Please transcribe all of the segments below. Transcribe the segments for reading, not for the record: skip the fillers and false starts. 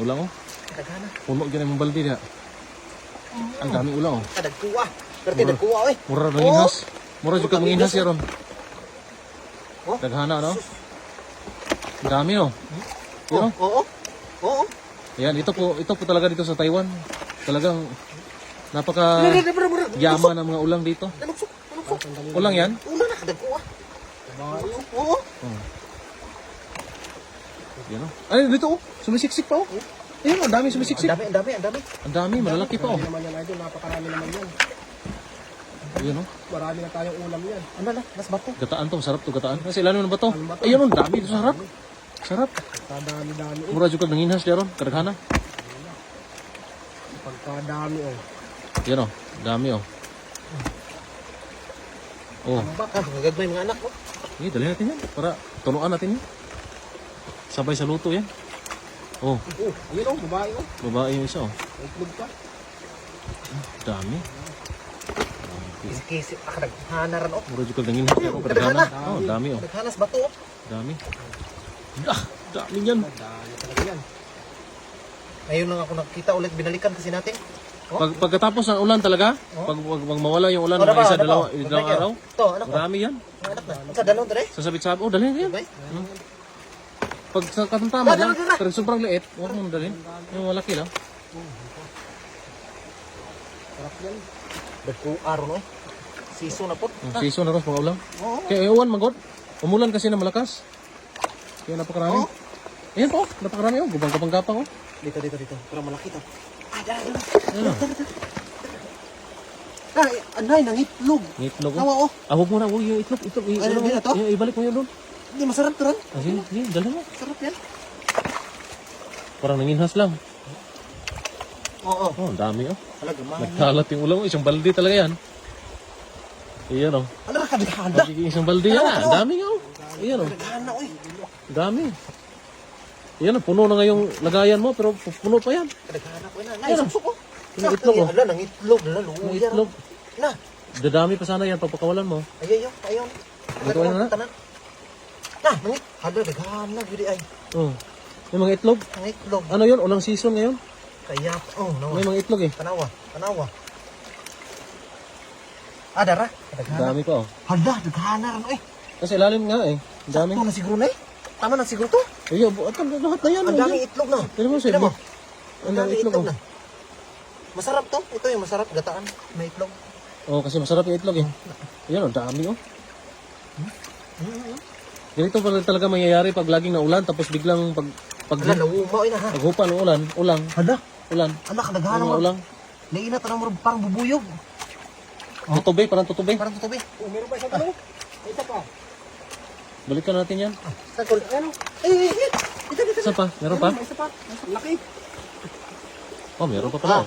ulang oh. Daghana. Puno gyud ang balde diha. Ang daming ulang oh. Dagkuha. Perti dagkuha oy. Mura nanginhas. Mura jud ka manginhas yaron. Oh. Daghana no. Ang dami oh. Yun, oh. Oo. Oo. Yan, ito po talaga dito sa Taiwan. Talagang napaka yaman ng mga ulang dito. Naluksok. Ulang yan? Ulang na kadagkuha. Oo. Oh. Yan oh. Ay, dito oh. Sumisiksik pa oh. Ayun, ang dami sumisiksik. Ang dami. Ang dami, malalaki pa oh. naman yan, idol. Napakarami naman yan. Ayun oh. Marami na tayong ulam yan. Ano na? Nas bato. Gataan to, sarap to gataan. Kasi ilalim ng bato. Ayun oh, ang dami dito sa harap. Sarap. Pagkadami-dami. Mura jud kag nanginhas diaron, kadaghana. Pagkadami oh. Yan oh, dami oh. Oh, Ang baka. Gagmay mga anak mo. ini dali natin yan para tunuan natin yan. Sabay sa luto yan. Oh, Ayun oh, babae oh. babae yung isa oh. Itlog pa. Dami. Kisi-kisi. Daghana ran oh. Mura jud kag nanginhas diaron, kadaghana. Oh, dami oh. Daghanas bato oh. Dami. Ah, dami yan. Dami talaga yan. Ngayon lang ako nakita ulit. Binalikan kasi natin. Oh. Pagkatapos ng ulan talaga, pag mawala yung ulan, mga isa, dalawang araw, Ito, anak ko. marami yan. Ang anak na. Sa dalawang dere. Sasabit-sabit, oh, dalhin yan. Bay. Pag sa katamtaman lang, Dali, dali. pero sobrang liit, huwag mo dalhin. Yung malaki lang. Sarap yan. Dagkuha ron oh. Season na po. Season na rin mga ulam. Oo. Kaya iwan, magod. Umulan kasi na malakas. Kaya napakarami. Oo. Ayan po, napakarami oh. Gubang-gapang-gapang oh. Dito. Pero malaki to. Dali. Ayan oh. Anay, nangitlog. Ngitlog oh. Tawa oh. Ah, huwag mo na, huwag yung itlog. Ano, di na to? Ibalik mo yun doon. Hindi, masarap to ron. Ah, sige, dali mo. Sarap yan. Parang nanginhas lang. Oo. Oh, ang dami oh. Talaga, man. Nagkalat yung ulam. Isang balde talaga yan. Iyan oh. Ano na kadagana? Magiging isang balde yan ah. Ang dami nga oh. Iyan oh. Kadagana, oy. Ang dami. Iyan oh. Puno na nga yung lagayan mo pero puno pa yan. Kadagana ko na. Ayan, Naisapsok oh. Yung itlog, oh. Ala, nangitlog. Ala, Yung luya. itlog. Na. Dadami pa sana yan pagpakawalan mo. Ayayo, ayon. Ito na na. Tanan. Na, nangit. Hala, dagana. Gudi ay. Oh. May mga itlog. Nangitlog. Ano yun? Ulang season ngayon. Kaya, oh, no. May mga itlog eh. Tanawa. Dara. Ang Kadagana. dami pa oh. Hala, dagana ron, oy. Kasi ilalim nga eh. Ang dami. Ito na siguro na eh. Tama na siguro to. Ayun, lahat na yan. Ang daming itlog na. Tignan mo, Tignan mo. Ang daming itlog oh. na. Masarap to. Ito yung masarap. Gataan. May itlog. Oh, kasi masarap yung itlog eh. Ayan oh, dami oh. Ganito pa talaga mangyayari pag laging naulan tapos biglang pag Hala, nauumaw na ha. paghupa ng ulan, Hala. ulan. Anak, kadagana Mga mo. ulang. Nainat na mo parang bubuyog. Tutubay, parang tutubay. Parang tutubi. Oh, meron pa isang tanong. Isa pa. Balikan natin yan. Saan ko? Ano? Ay. Dito. Saan pa? Meron pa? May isa pa. Laki. Oh, meron pa pala.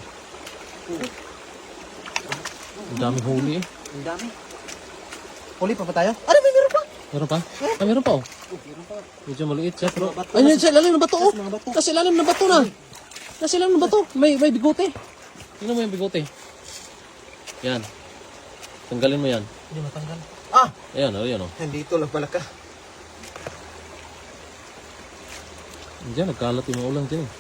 Ang daming huli eh. Ang dami. Huli pa tayo? Ano, may meron pa? Meron pa? Ah, meron pa oh. Medyo maliit siya pero... Ay, yan siya, lalim ng bato oh. Kasi lalim ng bato na. Kasi lalim ng bato. May bigote. Tingnan mo yung bigote. Yan. Tanggalin mo yan. Hindi matanggal. Ayan oh, ayan oh. Nandito lang pala ka. Diyan, nagkalat yung mga ulang dyan eh.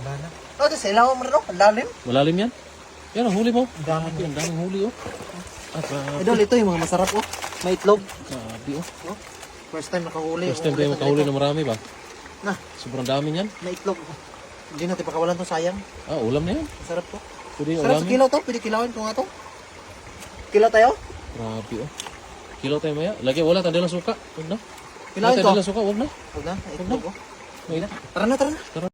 Wala na. Ito, sa ilaw mo rin oh. Ang lalim. Malalim yan. Yan oh, huli mo. Ang dami. Ang daming huli oh. Ah, grabe. Idol, ito yung mga masarap oh. May itlog. Grabe oh. First time nakahuli. First time tayo makahuli na marami ba? Na, Sobrang dami niyan. may itlog. Hindi natin pakawalan to, sayang. Ah, ulam na yan. Masarap to. Pwede yung Sarap sa ulamin. kilaw to. Pwede kilawin ko nga to. Kilaw tayo? Grabe oh. Kilo tayo maya. Lagi wala tayo ng suka. Huwag na. Wala Kilawin tayo to. ng suka. Huwag na. Huwag na. Itlog oh. Wait. Tara na. Tara.